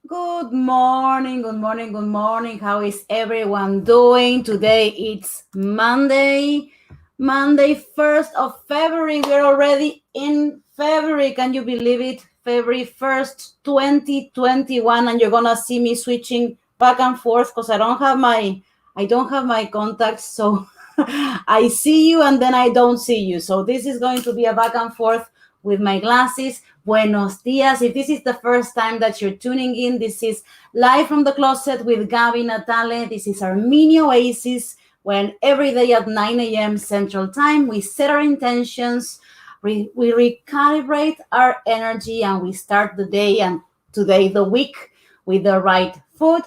Good morning, good morning, good morning. How is everyone doing? Today it's Monday, 1st of February. We're already in February. Can you believe it? February 1st, 2021, and you're gonna see me switching back and forth because I don't have my contacts, so I see you and then I don't see you. So this is going to be a back and forth with my glasses. Buenos dias. If this is the first time that you're tuning in, this is Live from the Closet with Gabi Natale. This is our mini oasis when every day at 9 a.m. Central Time, we set our intentions, we recalibrate our energy, and we start the day and today the week with the right foot.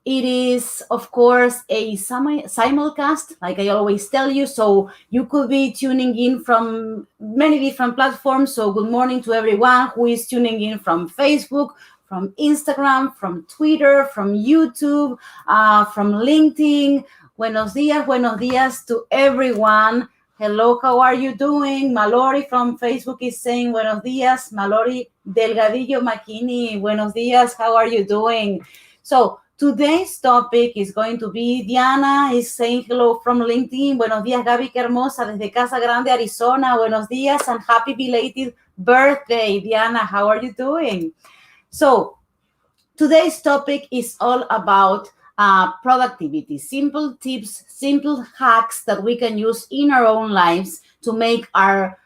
It is, of course, a simulcast, like I always tell you. So you could be tuning in from many different platforms. So good morning to everyone who is tuning in from Facebook, from Instagram, from Twitter, from YouTube, from LinkedIn. Buenos dias to everyone. Hello, how are you doing? Malori from Facebook is saying buenos dias. Malori Delgadillo Makini, buenos dias. How are you doing? So today's topic is going to be, Diana is saying hello from LinkedIn. Buenos días, Gaby, qué hermosa, desde Casa Grande, Arizona. Buenos días and happy belated birthday, Diana. How are you doing? So today's topic is all about productivity, simple tips, simple hacks that we can use in our own lives to make our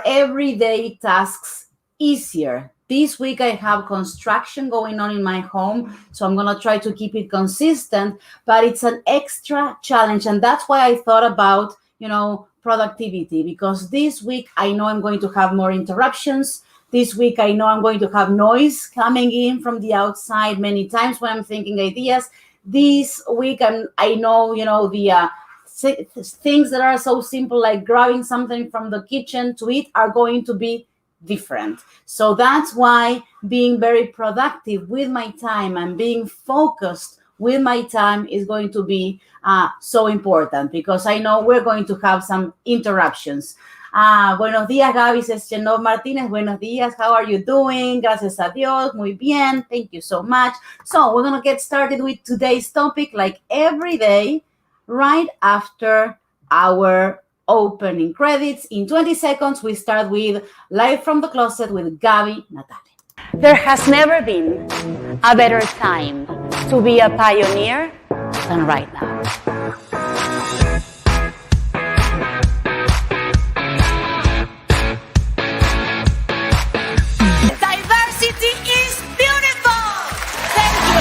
everyday tasks easier. This week I have construction going on in my home, so I'm going to try to keep it consistent, but it's an extra challenge. And that's why I thought about, productivity, because this week I know I'm going to have more interruptions. This week I know I'm going to have noise coming in from the outside many times when I'm thinking ideas. This week I know, the things that are so simple like grabbing something from the kitchen to eat are going to be different. So that's why being very productive with my time and being focused with my time is going to be so important, because I know we're going to have some interruptions. Buenos días, Gaby, says Chenov Martinez. Buenos días, how are you doing? Gracias a Dios, muy bien, thank you so much. So we're going to get started with today's topic like every day, right after our opening credits. In 20 seconds, we start with Live from the Closet with Gaby Natale. There has never been a better time to be a pioneer than right now. Diversity is beautiful! Thank you!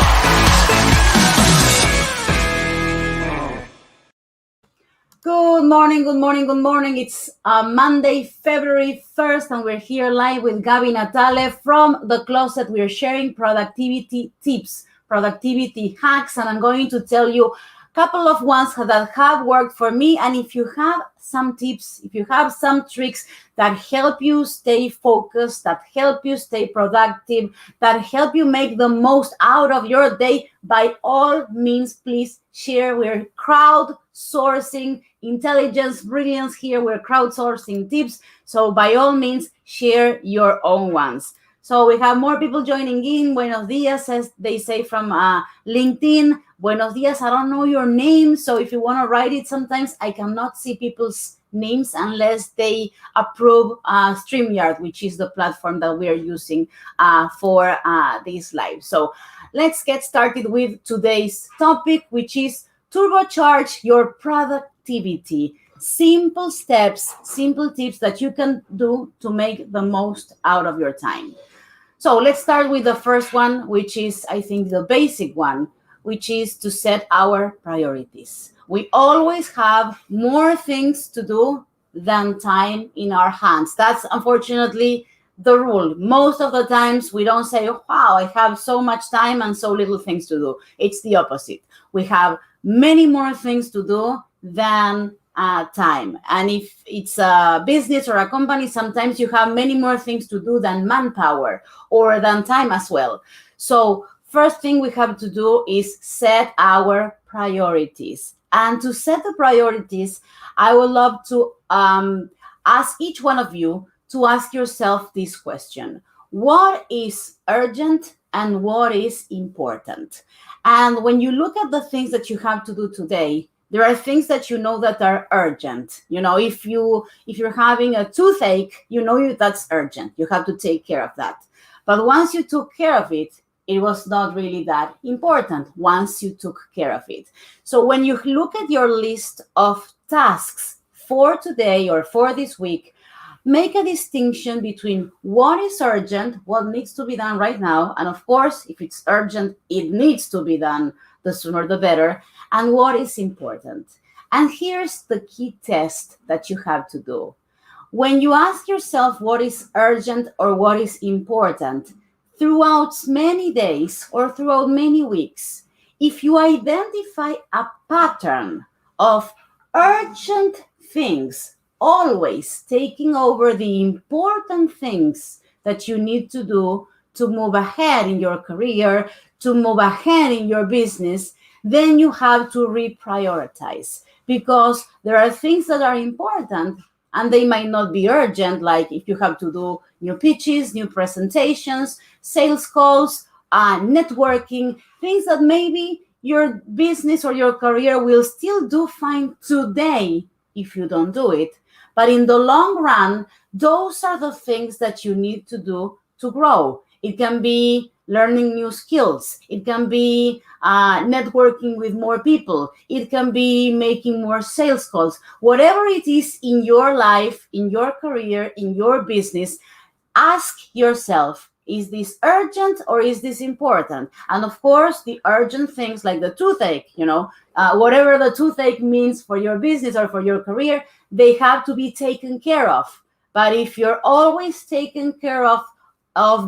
Good morning, good morning, good morning. It's Monday, February 1st, and we're here live with Gaby Natale from the closet. We're sharing productivity tips, productivity hacks, and I'm going to tell you a couple of ones that have worked for me. And if you have some tips, if you have some tricks that help you stay focused, that help you stay productive, that help you make the most out of your day, by all means, please share. We're crowdsourcing intelligence, brilliance here. We're crowdsourcing tips. So by all means, share your own ones. So we have more people joining in. Buenos dias, as they say from LinkedIn. Buenos dias, I don't know your name. So if you want to write it, sometimes I cannot see people's names unless they approve StreamYard, which is the platform that we are using for this live. So let's get started with today's topic, which is turbocharge your productivity. Simple steps, simple tips that you can do to make the most out of your time. So let's start with the first one, which is, I think, the basic one, which is to set our priorities. We always have more things to do than time in our hands. That's unfortunately the rule. Most of the times we don't say, wow, I have so much time and so little things to do. It's the opposite. We have many more things to do than time. And if it's a business or a company, sometimes you have many more things to do than manpower or than time as well. So first thing we have to do is set our priorities. And to set the priorities, I would love to ask each one of you to ask yourself this question. What is urgent and what is important. And when you look at the things that you have to do today, there are things that you know that are urgent. If you're having a toothache, that's urgent. You have to take care of that. But once you took care of it, it was not really that important once you took care of it. So when you look at your list of tasks for today or for this week, make a distinction between what is urgent, what needs to be done right now, and of course, if it's urgent, it needs to be done, the sooner the better, and what is important. And here's the key test that you have to do. When you ask yourself what is urgent or what is important, throughout many days or throughout many weeks, if you identify a pattern of urgent things always taking over the important things that you need to do to move ahead in your career, to move ahead in your business, then you have to reprioritize, because there are things that are important and they might not be urgent, like if you have to do new pitches, new presentations, sales calls, networking, things that maybe your business or your career will still do fine today if you don't do it. But in the long run, those are the things that you need to do to grow. It can be learning new skills. It can be networking with more people. It can be making more sales calls. Whatever it is in your life, in your career, in your business, ask yourself, is this urgent or is this important? And of course, the urgent things like the toothache, whatever the toothache means for your business or for your career, they have to be taken care of. But if you're always taking care of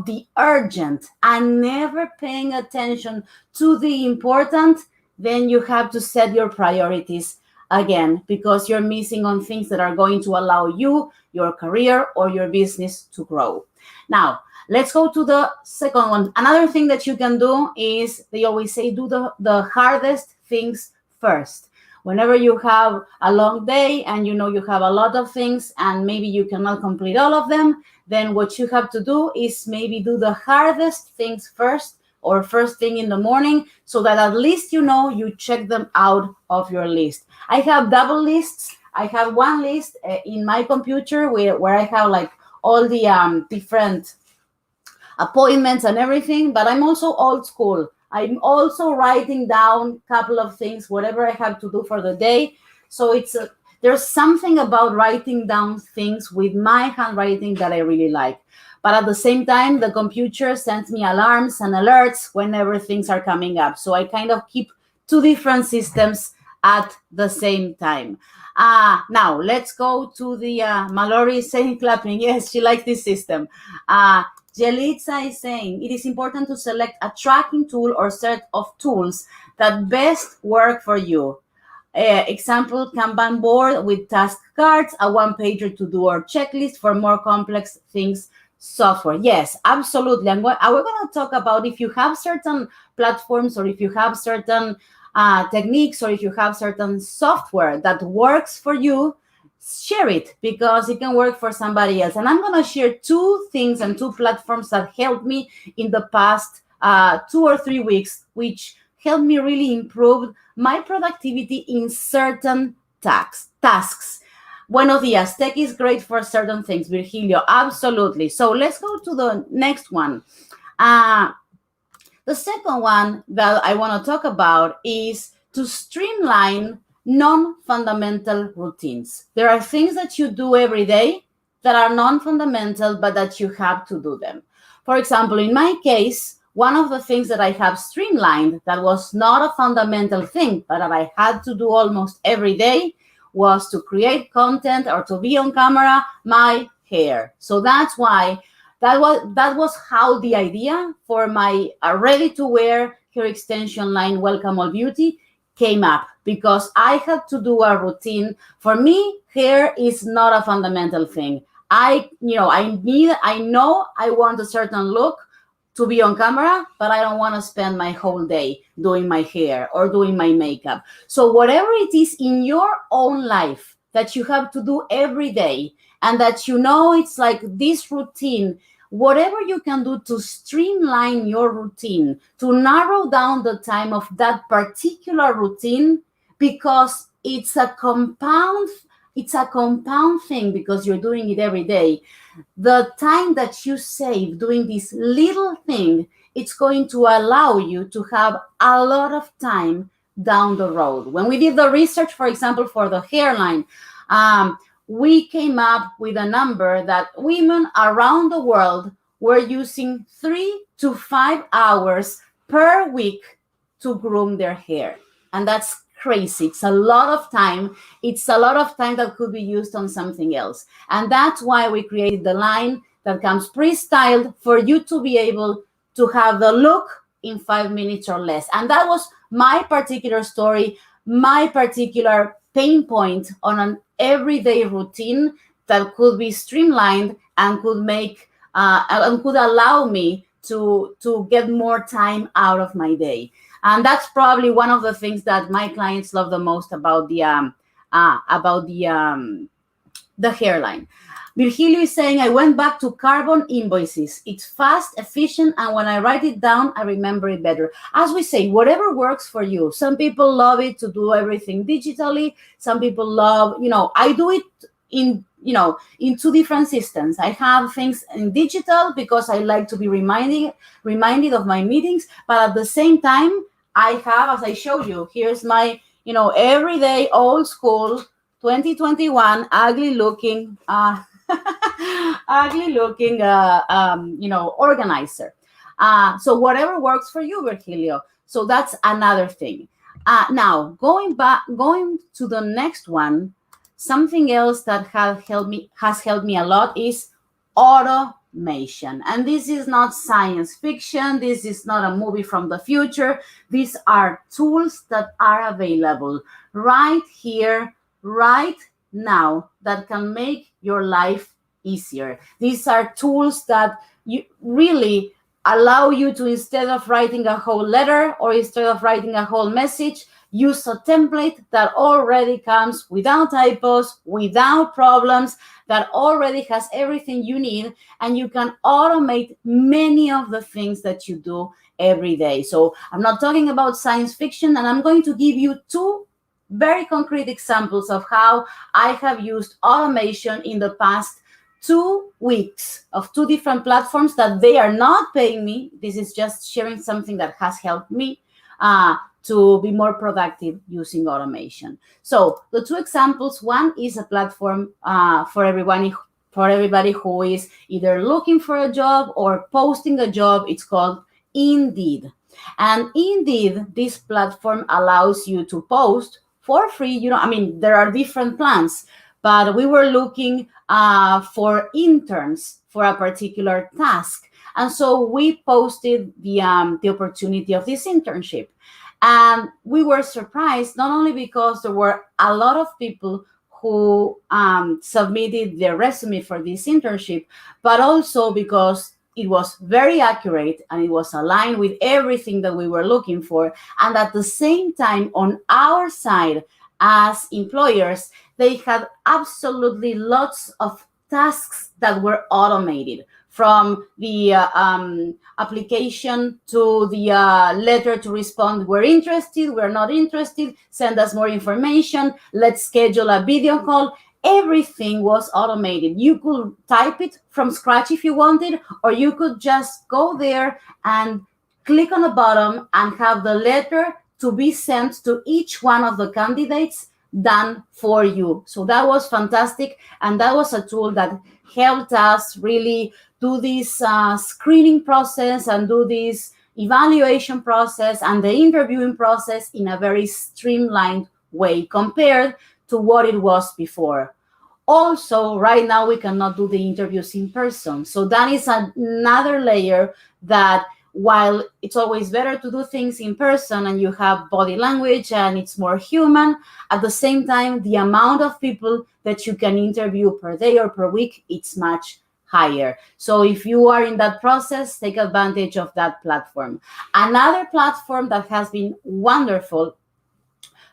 the urgent and never paying attention to the important, then you have to set your priorities again, because you're missing on things that are going to allow you, your career, or your business to grow. Now, let's go to the second one. Another thing that you can do is, they always say, do the hardest things first. Whenever you have a long day and you have a lot of things and maybe you cannot complete all of them, then what you have to do is maybe do the hardest things first, or first thing in the morning, so that at least you check them out of your list. I have double lists. I have one list in my computer where I have like all the different appointments and everything, but I'm also old school. I'm also writing down a couple of things, whatever I have to do for the day. So there's something about writing down things with my handwriting that I really like. But at the same time, the computer sends me alarms and alerts whenever things are coming up. So I kind of keep two different systems at the same time. Now, let's go to the Mallory is saying clapping. Yes, she likes this system. Jelitza is saying, it is important to select a tracking tool or set of tools that best work for you. Example, Kanban board with task cards, a one-pager to-do or checklist for more complex things, software. Yes, absolutely. And we're going to talk about if you have certain platforms, or if you have certain techniques, or if you have certain software that works for you, share it, because it can work for somebody else. And I'm going to share two things and two platforms that helped me in the past 2 or 3 weeks, which helped me really improve my productivity in certain tasks. Buenos dias. Tech is great for certain things, Virgilio. Absolutely. So let's go to the next one. The second one that I want to talk about is to streamline non-fundamental routines. There are things that you do every day that are non-fundamental, but that you have to do them. For example, in my case, one of the things that I have streamlined that was not a fundamental thing, but that I had to do almost every day, was to create content or to be on camera, my hair. So that's why that was how the idea for my ready-to-wear hair extension line, Welcome All Beauty, came up, because I had to do a routine. For me, hair is not a fundamental thing. I know I want a certain look to be on camera, but I don't want to spend my whole day doing my hair or doing my makeup. So whatever it is in your own life that you have to do every day, and that it's like this routine whatever you can do to streamline your routine, to narrow down the time of that particular routine, because it's a compound thing, because you're doing it every day. The time that you save doing this little thing, it's going to allow you to have a lot of time down the road. When we did the research, for example, for the hairline, we came up with a number that women around the world were using 3 to 5 hours per week to groom their hair. And that's crazy. It's a lot of time. It's a lot of time that could be used on something else. And that's why we created the line that comes pre-styled for you to be able to have the look in 5 minutes or less. And that was my particular story, my particular pain point on an everyday routine that could be streamlined and could make and could allow me to get more time out of my day. And that's probably one of the things that my clients love the most about the hairline. Virgilio is saying, I went back to carbon invoices. It's fast, efficient, and when I write it down, I remember it better. As we say, whatever works for you. Some people love it to do everything digitally. Some people love, I do it in 2 different systems. I have things in digital because I like to be reminded of my meetings, but at the same time, I have, as I showed you, here's my, everyday old school 2021 ugly looking organizer. So whatever works for you, Virgilio. So that's another thing. Now going to the next one, something else that has helped me a lot is automation. And this is not science fiction. This is not a movie from the future. These are tools that are available right here, right now, that can make your life easier. These are tools that you really allow you to, instead of writing a whole letter or instead of writing a whole message, use a template that already comes without typos, without problems, that already has everything you need, and you can automate many of the things that you do every day. So I'm not talking about science fiction, and I'm going to give you 2 very concrete examples of how I have used automation in the past 2 weeks of 2 different platforms that they are not paying me. This is just sharing something that has helped me to be more productive using automation. So the 2 examples, one is a platform for everybody who is either looking for a job or posting a job. It's called Indeed. And Indeed, this platform allows you to post for free. There are different plans, but we were looking for interns for a particular task. And so we posted the opportunity of this internship. And we were surprised, not only because there were a lot of people who submitted their resume for this internship, but also because it was very accurate and it was aligned with everything that we were looking for. And at the same time, on our side as employers, they had absolutely lots of tasks that were automated, from the application to the letter to respond. We're interested, we're not interested, send us more information, let's schedule a video call. Everything was automated. You could type it from scratch if you wanted, or you could just go there and click on a button and have the letter to be sent to each one of the candidates done for you. So that was fantastic. And that was a tool that helped us really do this screening process and do this evaluation process and the interviewing process in a very streamlined way compared to what it was before. Also, right now, we cannot do the interviews in person. So that is another layer that, while it's always better to do things in person and you have body language and it's more human, at the same time, the amount of people that you can interview per day or per week, it's much higher. So if you are in that process, take advantage of that platform. Another platform that has been wonderful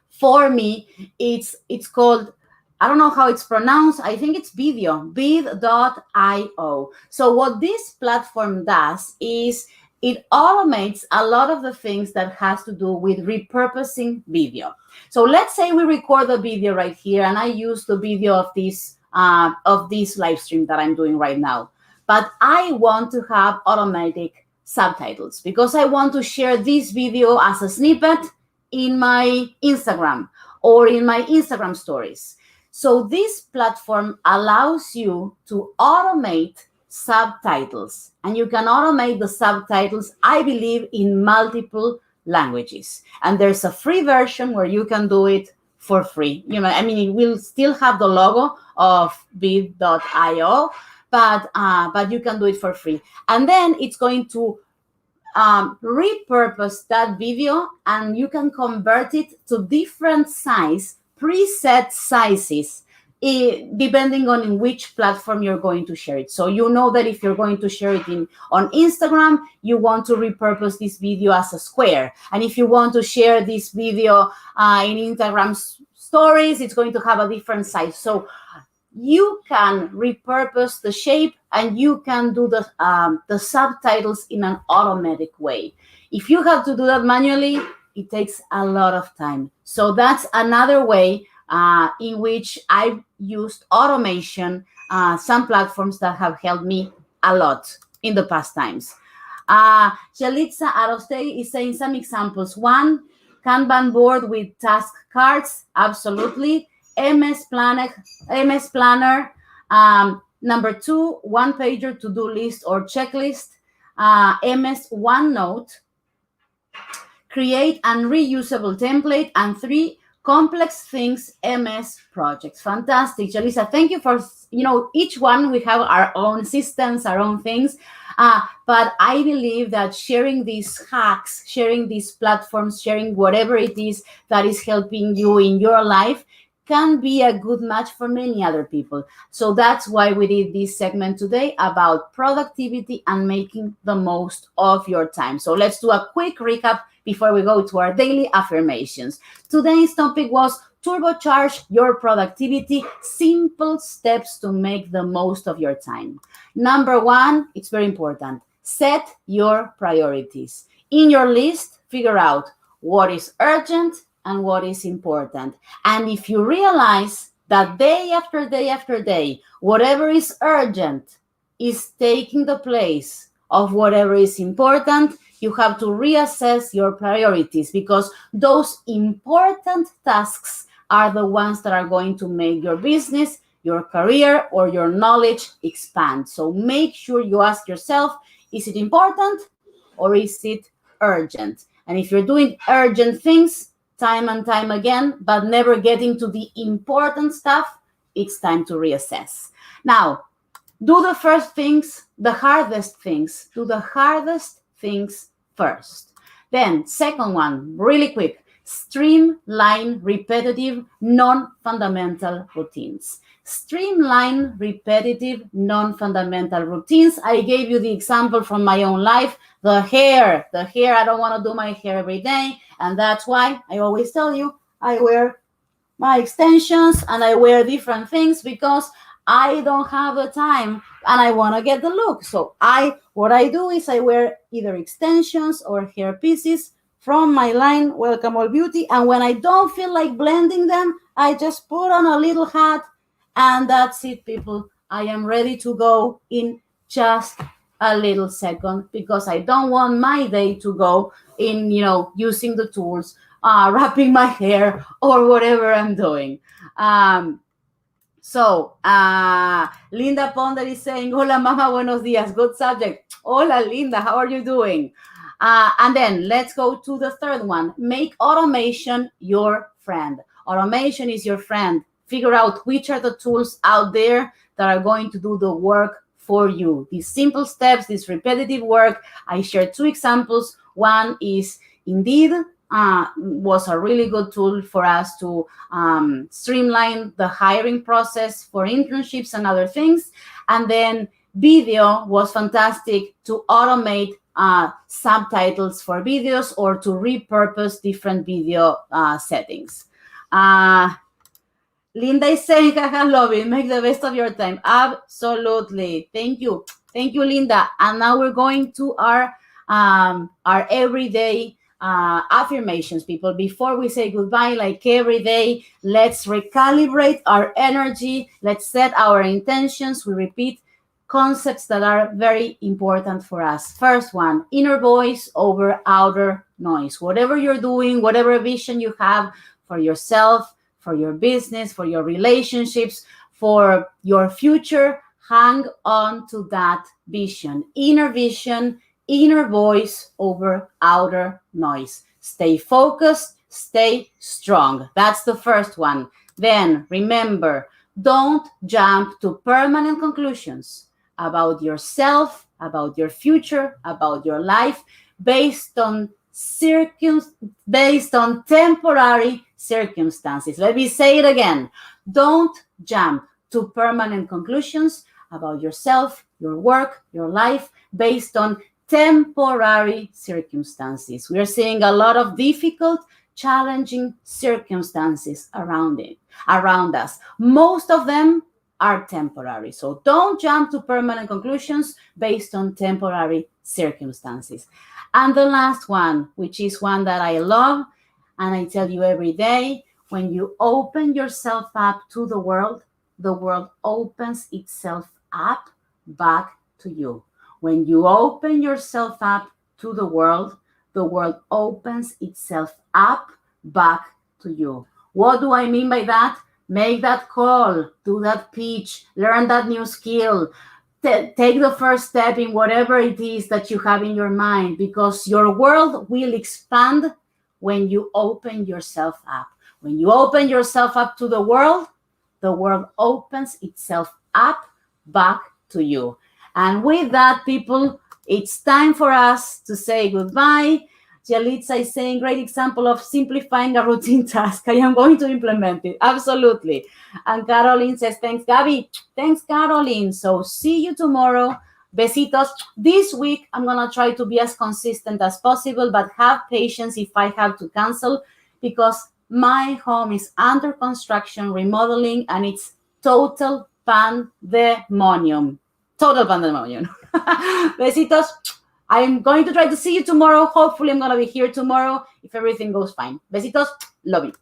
for me, it's called I don't know how it's pronounced. I think it's video, bid.io. So what this platform does is it automates a lot of the things that has to do with repurposing video. So let's say we record the video right here, and I use the video of this live stream that I'm doing right now. But I want to have automatic subtitles because I want to share this video as a snippet in my Instagram or in my Instagram stories. So this platform allows you to automate subtitles, and you can automate the subtitles, I believe, in multiple languages. And there's a free version where you can do it for free. It will still have the logo of bid.io, but you can do it for free. And then it's going to repurpose that video, and you can convert it to different preset sizes, depending on in which platform you're going to share it. So you know that if you're going to share it on Instagram, you want to repurpose this video as a square. And if you want to share this video in Instagram stories, it's going to have a different size. So you can repurpose the shape, and you can do the subtitles in an automatic way. If you have to do that manually, it takes a lot of time. So that's another way in which I've used automation, some platforms that have helped me a lot in the past times. Jalitza Aroste is saying some examples. One, Kanban board with task cards, absolutely. MS Planner. Number two, one-pager to-do list or checklist. MS OneNote. Create and reusable template. And three, complex things MS projects. Fantastic, Jalisa. Thank you for, each one we have our own systems, our own things. But I believe that sharing these hacks, sharing these platforms, sharing whatever it is that is helping you in your life can be a good match for many other people. So that's why we did this segment today about productivity and making the most of your time. So let's do a quick recap before we go to our daily affirmations. Today's topic was turbocharge your productivity, simple steps to make the most of your time. Number one, it's very important. Set your priorities. In your list, figure out what is urgent and what is important. And if you realize that day after day after day, whatever is urgent is taking the place of whatever is important, you have to reassess your priorities, because those important tasks are the ones that are going to make your business, your career, or your knowledge expand. So make sure you ask yourself, is it important or is it urgent? And if you're doing urgent things time and time again, but never getting to the important stuff, it's time to reassess. Now, do the first things, the hardest things. Do the hardest things first. Then, second one, really quick, streamline repetitive, non-fundamental routines. Streamline repetitive, non-fundamental routines. I gave you the example from my own life. The hair, I don't want to do my hair every day. And that's why I always tell you, I wear my extensions and I wear different things because I don't have the time and I want to get the look. So what I do is I wear either extensions or hair pieces from my line, Welcome All Beauty. And when I don't feel like blending them, I just put on a little hat and that's it, people. I am ready to go in just a little second because I don't want my day to go in, using the tools, wrapping my hair or whatever I'm doing. So Linda Ponder is saying, hola mama, buenos días. Good subject. Hola Linda, how are you doing? And then let's go to the third one. Make automation your friend. Automation is your friend. Figure out which are the tools out there that are going to do the work for you. These simple steps, this repetitive work. I shared two examples. One is Indeed, was a really good tool for us to streamline the hiring process for internships and other things. And then video was fantastic to automate subtitles for videos or to repurpose different video settings. Linda is saying, haha, love it. Make the best of your time. Absolutely. Thank you. Thank you, Linda. And now we're going to our everyday affirmations, people. Before we say goodbye, like every day, let's recalibrate our energy. Let's set our intentions. We repeat concepts that are very important for us. First one, inner voice over outer noise. Whatever you're doing, whatever vision you have for yourself, for your business, for your relationships, for your future, hang on to that vision. Inner voice over outer noise. Stay focused, stay strong. That's the first one. Then remember, don't jump to permanent conclusions about yourself, about your future, about your life, based on temporary circumstances. Let me say it again. Don't jump to permanent conclusions about yourself, your work, your life, based on temporary circumstances. We are seeing a lot of difficult, challenging circumstances around us. Most of them are temporary. So don't jump to permanent conclusions based on temporary circumstances. And the last one, which is one that I love, and I tell you every day, when you open yourself up to the world opens itself up back to you. When you open yourself up to the world opens itself up back to you. What do I mean by that? Make that call, do that pitch, learn that new skill, take the first step in whatever it is that you have in your mind, because your world will expand when you open yourself up. When you open yourself up to the world opens itself up back to you. And with that, people, it's time for us to say goodbye. Yalitza is saying, great example of simplifying a routine task. I am going to implement it. Absolutely. And Caroline says, thanks, Gabby. Thanks, Caroline. So see you tomorrow. Besitos. This week, I'm going to try to be as consistent as possible, but have patience if I have to cancel, because my home is under construction, remodeling, and it's total pandemonium. Total pandemonium. Besitos. I'm going to try to see you tomorrow. Hopefully, I'm going to be here tomorrow if everything goes fine. Besitos. Love you.